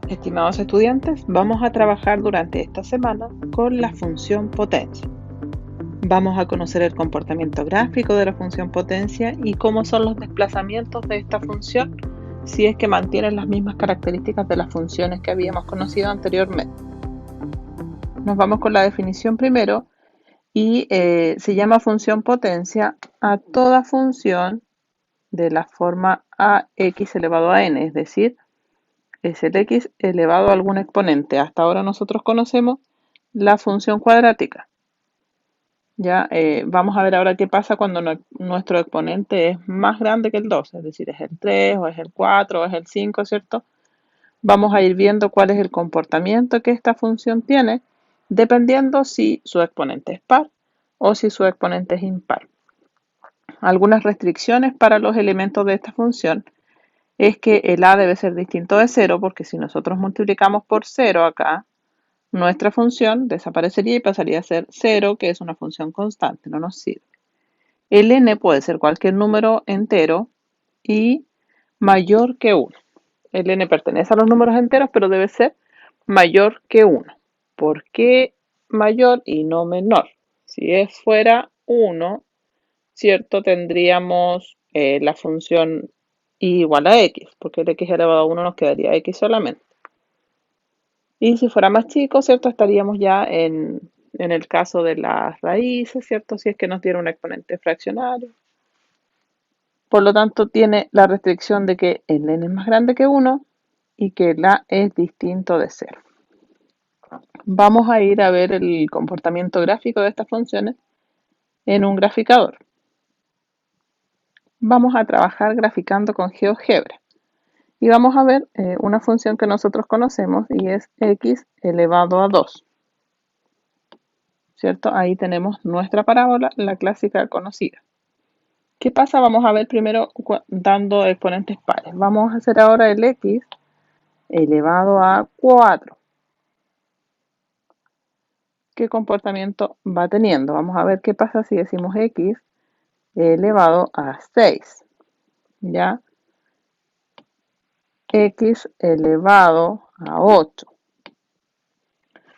Estimados estudiantes, vamos a trabajar durante esta semana con la función potencia. Vamos a conocer el comportamiento gráfico de la función potencia y cómo son los desplazamientos de esta función si es que mantienen las mismas características de las funciones que habíamos conocido anteriormente. Nos vamos con la definición primero y se llama función potencia a toda función de la forma ax elevado a n, es decir, es el x elevado a algún exponente. Hasta ahora nosotros conocemos la función cuadrática. Ya vamos a ver ahora qué pasa cuando nuestro exponente es más grande que el 2, es decir, es el 3 o es el 4 o es el 5, ¿cierto? Vamos a ir viendo cuál es el comportamiento que esta función tiene, dependiendo si su exponente es par o si su exponente es impar. Algunas restricciones para los elementos de esta función es que el a debe ser distinto de 0, porque si nosotros multiplicamos por 0 acá, nuestra función desaparecería y pasaría a ser 0, que es una función constante, no nos sirve. El n puede ser cualquier número entero y mayor que 1. El n pertenece a los números enteros, pero debe ser mayor que 1. ¿Por qué mayor y no menor? Si fuera 1, ¿cierto? Tendríamos la función y igual a x, porque el x elevado a 1 nos quedaría x solamente. Y si fuera más chico, ¿cierto? Estaríamos ya en el caso de las raíces, ¿cierto? Si es que nos diera un exponente fraccionario. Por lo tanto, tiene la restricción de que el n es más grande que 1 y que el a es distinto de 0. Vamos a ir a ver el comportamiento gráfico de estas funciones en un graficador. Vamos a trabajar graficando con GeoGebra. Y vamos a ver una función que nosotros conocemos y es x elevado a 2. ¿Cierto? Ahí tenemos nuestra parábola, la clásica conocida. ¿Qué pasa? Vamos a ver primero dando exponentes pares. Vamos a hacer ahora el x elevado a 4. ¿Qué comportamiento va teniendo? Vamos a ver qué pasa si decimos x elevado a 6. ¿Ya? X elevado a 8.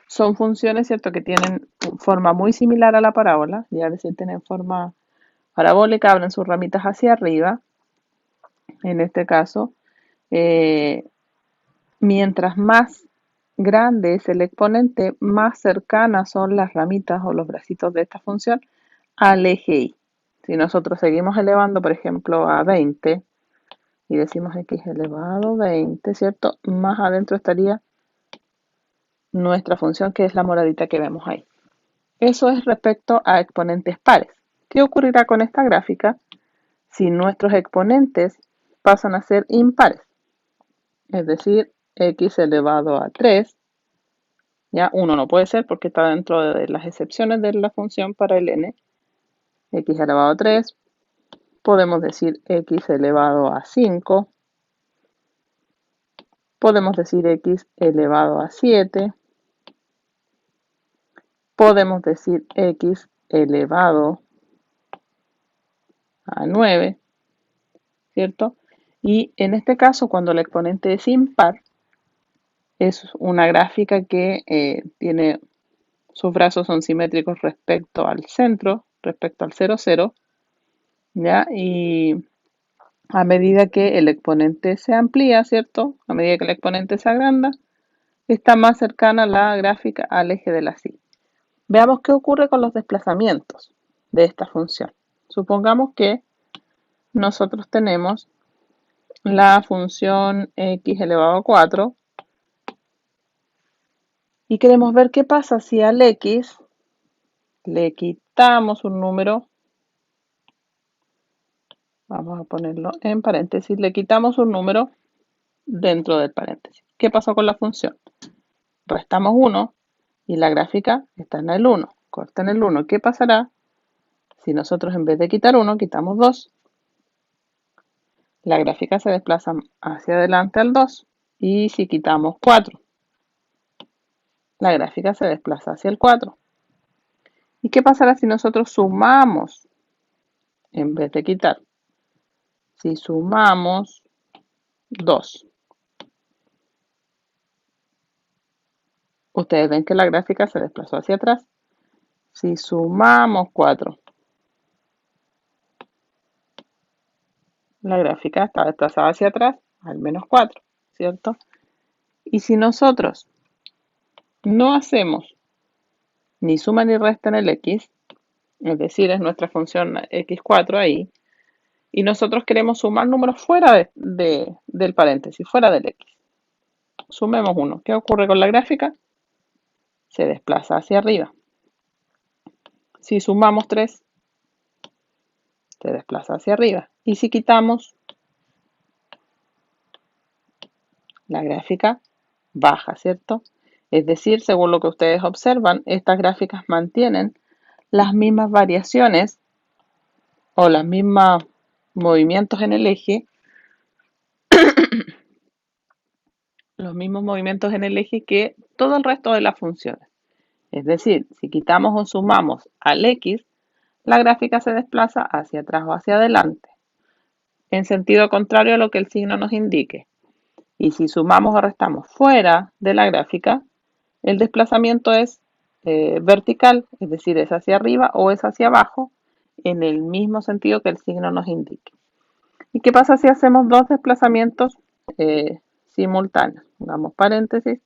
Son funciones, ¿cierto?, que tienen forma muy similar a la parábola, ya es decir, tienen forma parabólica, abren sus ramitas hacia arriba. En este caso, mientras más grande es el exponente, más cercanas son las ramitas o los bracitos de esta función al eje y. Si nosotros seguimos elevando, por ejemplo, a 20 y decimos x elevado a 20, ¿cierto? Más adentro estaría nuestra función, que es la moradita que vemos ahí. Eso es respecto a exponentes pares. ¿Qué ocurrirá con esta gráfica si nuestros exponentes pasan a ser impares? Es decir, x elevado a 3. Ya 1 no puede ser porque está dentro de las excepciones de la función para el n. X elevado a 3. Podemos decir x elevado a 5. Podemos decir x elevado a 7. Podemos decir x elevado a 9, ¿cierto? Y en este caso, cuando el exponente es impar, es una gráfica que tiene sus brazos son simétricos respecto al centro, respecto al 0, 0, ¿ya? Y a medida que el exponente se amplía, ¿cierto? A medida que el exponente se agranda, está más cercana la gráfica al eje de la y. Veamos qué ocurre con los desplazamientos de esta función. Supongamos que nosotros tenemos la función x elevado a 4 y queremos ver qué pasa si al x le quitamos un número, vamos a ponerlo en paréntesis, le quitamos un número dentro del paréntesis. ¿Qué pasó con la función? Restamos 1 y la gráfica está en el 1. Corta en el 1. ¿Qué pasará si nosotros en vez de quitar 1, quitamos 2? La gráfica se desplaza hacia adelante al 2. Y si quitamos 4, la gráfica se desplaza hacia el 4. ¿Y qué pasará si nosotros sumamos en vez de quitar? Si sumamos 2, Ustedes ven que la gráfica se desplazó hacia atrás. Si sumamos 4, la gráfica está desplazada hacia atrás al menos 4, ¿cierto? Y si nosotros no hacemos ni suma ni resta en el x, es decir, es nuestra función x4 ahí, y nosotros queremos sumar números fuera del paréntesis, fuera del x. Sumemos 1. ¿Qué ocurre con la gráfica? Se desplaza hacia arriba. Si sumamos 3, se desplaza hacia arriba. Y si quitamos, la gráfica baja, ¿cierto? Es decir, según lo que ustedes observan, estas gráficas mantienen las mismas variaciones o los mismos movimientos en el eje, los mismos movimientos en el eje que todo el resto de las funciones. Es decir, si quitamos o sumamos al x, la gráfica se desplaza hacia atrás o hacia adelante, en sentido contrario a lo que el signo nos indique. Y si sumamos o restamos fuera de la gráfica, el desplazamiento es vertical, es decir, es hacia arriba o es hacia abajo, en el mismo sentido que el signo nos indique. ¿Y qué pasa si hacemos dos desplazamientos simultáneos? Pongamos paréntesis.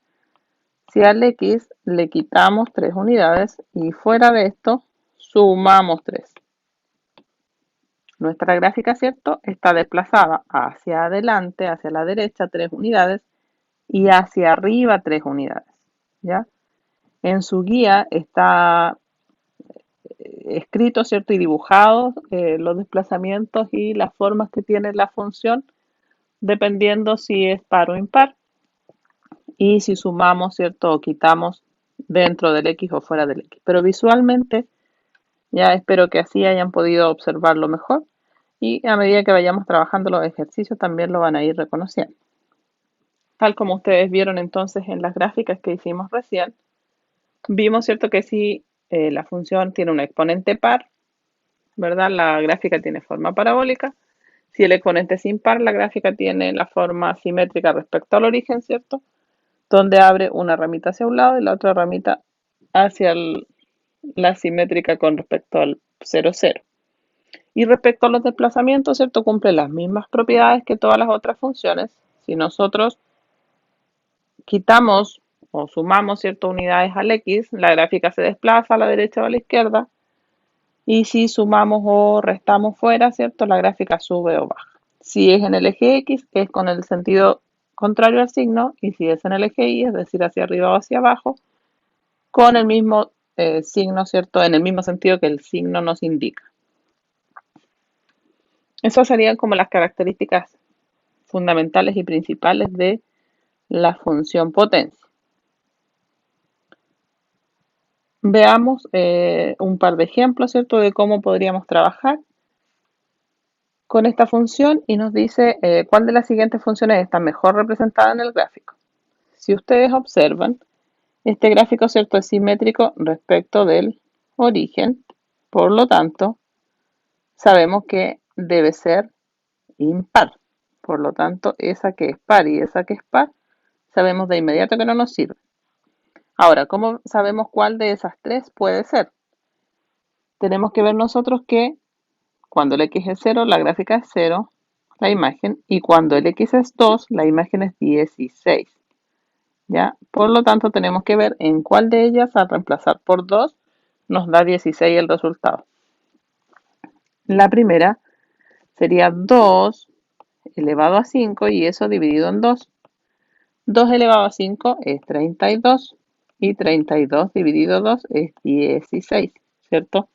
Si al x le quitamos 3 unidades y fuera de esto sumamos 3. Nuestra gráfica, ¿cierto?, está desplazada hacia adelante, hacia la derecha 3 unidades y hacia arriba 3 unidades, ¿ya? En su guía está escrito, ¿cierto?, y dibujado los desplazamientos y las formas que tiene la función, dependiendo si es par o impar, y si sumamos, ¿cierto?, o quitamos dentro del X o fuera del X. Pero visualmente, ya espero que así hayan podido observarlo mejor, y a medida que vayamos trabajando los ejercicios también lo van a ir reconociendo. Tal como ustedes vieron entonces en las gráficas que hicimos recién, vimos, ¿cierto?, que si la función tiene un exponente par, ¿verdad? La gráfica tiene forma parabólica. Si el exponente es impar, la gráfica tiene la forma simétrica respecto al origen, ¿cierto?, donde abre una ramita hacia un lado y la otra ramita hacia la simétrica con respecto al 0, 0. Y respecto a los desplazamientos, ¿cierto?, cumple las mismas propiedades que todas las otras funciones. Si nosotros quitamos o sumamos, ¿cierto?, unidades al x, la gráfica se desplaza a la derecha o a la izquierda. Y si sumamos o restamos fuera, ¿cierto?, la gráfica sube o baja. Si es en el eje X, es con el sentido contrario al signo, y si es en el eje Y, es decir, hacia arriba o hacia abajo, con el mismo signo, ¿cierto?, en el mismo sentido que el signo nos indica. Esas serían como las características fundamentales y principales de la función potencia. Veamos un par de ejemplos, ¿cierto?, de cómo podríamos trabajar con esta función y nos dice cuál de las siguientes funciones está mejor representada en el gráfico. Si ustedes observan, este gráfico, ¿cierto?, es simétrico respecto del origen, por lo tanto, sabemos que debe ser impar. Por lo tanto, esa que es par y esa que es par, sabemos de inmediato que no nos sirve. Ahora, ¿cómo sabemos cuál de esas tres puede ser? Tenemos que ver nosotros que cuando el x es 0, la gráfica es 0, la imagen, y cuando el x es 2, la imagen es 16. ¿Ya? Por lo tanto, tenemos que ver en cuál de ellas, al reemplazar por 2, nos da 16 el resultado. La primera sería 2 elevado a 5 y eso dividido en 2. 2 elevado a 5 es 32 y 32 dividido 2 es 16, ¿cierto?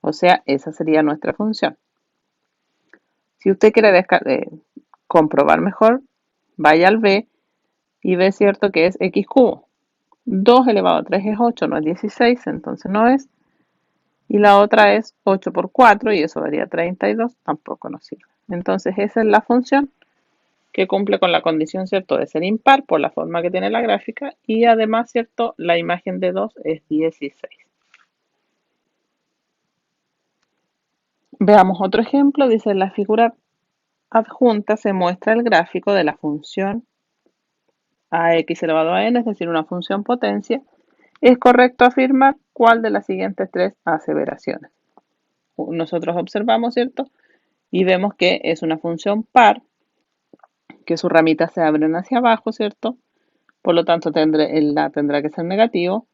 O sea, esa sería nuestra función. Si usted quiere comprobar mejor, vaya al b y ve, ¿cierto?, que es x cubo. 2 elevado a 3 es 8, no es 16, entonces no es. Y la otra es 8 por 4 y eso daría 32, tampoco nos sirve. Entonces esa es la función que cumple con la condición, ¿cierto?, de ser impar por la forma que tiene la gráfica y además, ¿cierto?, la imagen de 2 es 16. Veamos otro ejemplo. Dice, en la figura adjunta se muestra el gráfico de la función ax elevado a n, es decir, una función potencia, es correcto afirmar cuál de las siguientes tres aseveraciones. Nosotros observamos, ¿cierto? Y vemos que es una función par, que sus ramitas se abren hacia abajo, ¿cierto? Por lo tanto, el a tendrá que ser negativo.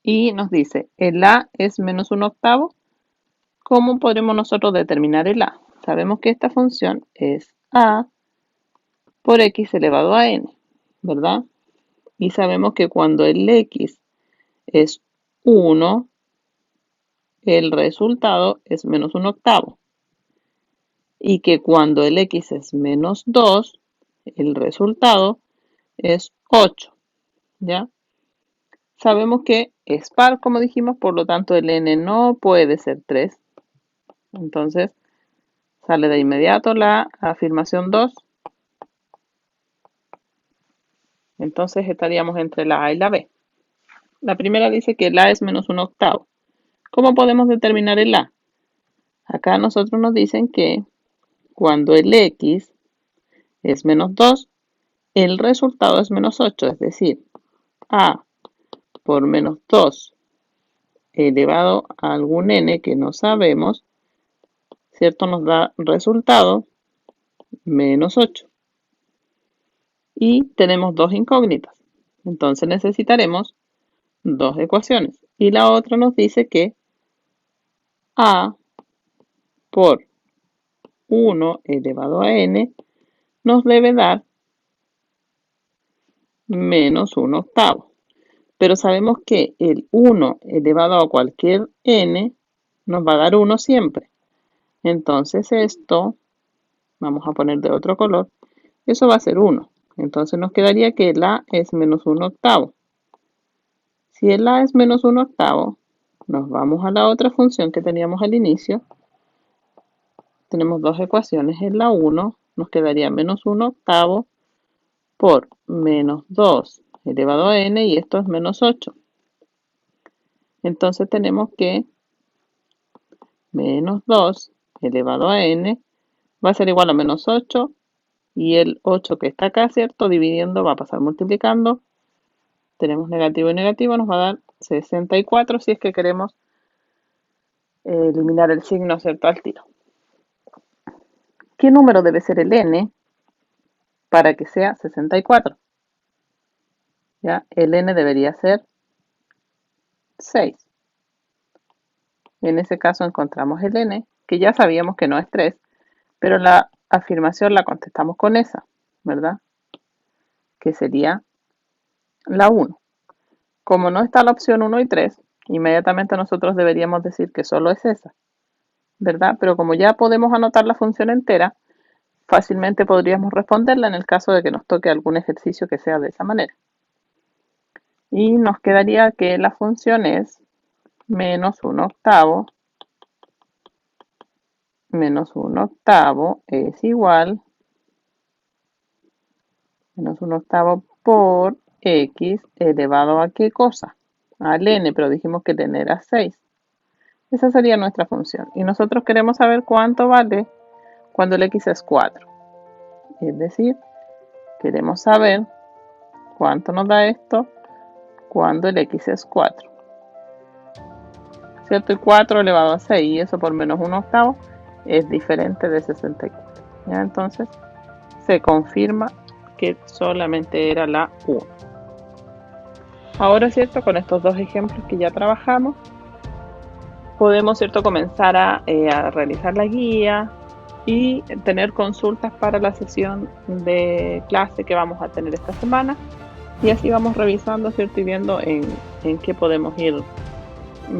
Y nos dice, el a es menos un octavo. ¿Cómo podremos nosotros determinar el a? Sabemos que esta función es a por x elevado a n, ¿verdad? Y sabemos que cuando el x es 1, el resultado es menos un octavo. Y que cuando el x es menos 2, el resultado es 8, ¿ya? Sabemos que es par, como dijimos, por lo tanto el n no puede ser 3. Entonces, sale de inmediato la afirmación 2. Entonces estaríamos entre la A y la B. La primera dice que el A es menos un octavo. ¿Cómo podemos determinar el A? Acá nosotros nos dicen que cuando el X es menos 2, el resultado es menos 8, es decir, A por menos 2 elevado a algún n que no sabemos, ¿cierto? Nos da resultado menos 8. Y tenemos dos incógnitas. Entonces necesitaremos dos ecuaciones. Y la otra nos dice que a por 1 elevado a n nos debe dar menos 1 octavo. Pero sabemos que el 1 elevado a cualquier n nos va a dar 1 siempre. Entonces esto, vamos a poner de otro color, eso va a ser 1. Entonces nos quedaría que el a es menos 1 octavo. Si el a es menos 1 octavo, nos vamos a la otra función que teníamos al inicio. Tenemos dos ecuaciones. En la 1 nos quedaría menos 1 octavo por menos 2 elevado a n, y esto es menos 8. Entonces tenemos que menos 2 elevado a n va a ser igual a menos 8, y el 8 que está acá, ¿cierto? Dividiendo va a pasar multiplicando. Tenemos negativo y negativo, nos va a dar 64 si es que queremos eliminar el signo, ¿cierto? Al tiro. ¿Qué número debe ser el n para que sea 64? ¿Ya? El n debería ser 6. En ese caso encontramos el n, que ya sabíamos que no es 3, pero la afirmación la contestamos con esa, ¿verdad? Que sería la 1. Como no está la opción 1 y 3, inmediatamente nosotros deberíamos decir que solo es esa, ¿verdad? Pero como ya podemos anotar la función entera, fácilmente podríamos responderla en el caso de que nos toque algún ejercicio que sea de esa manera. Y nos quedaría que la función es menos 1 octavo menos 1 octavo es igual menos 1 octavo por x elevado a ¿qué cosa? Al n, pero dijimos que el n era 6. Esa sería nuestra función. Y nosotros queremos saber cuánto vale cuando el x es 4. Es decir, queremos saber cuánto nos da esto cuando el x es 4. ¿Cierto? Y 4 elevado a 6, y eso por menos 1 octavo es diferente de 64. ¿Ya? Entonces, se confirma que solamente era la 1. Ahora, ¿cierto? Con estos dos ejemplos que ya trabajamos, podemos, ¿cierto?, comenzar a realizar la guía y tener consultas para la sesión de clase que vamos a tener esta semana. Y así vamos revisando, ¿cierto?, y viendo en qué podemos ir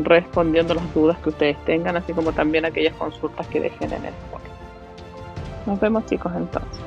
respondiendo las dudas que ustedes tengan, así como también aquellas consultas que dejen en el foro. Nos vemos, chicos, entonces.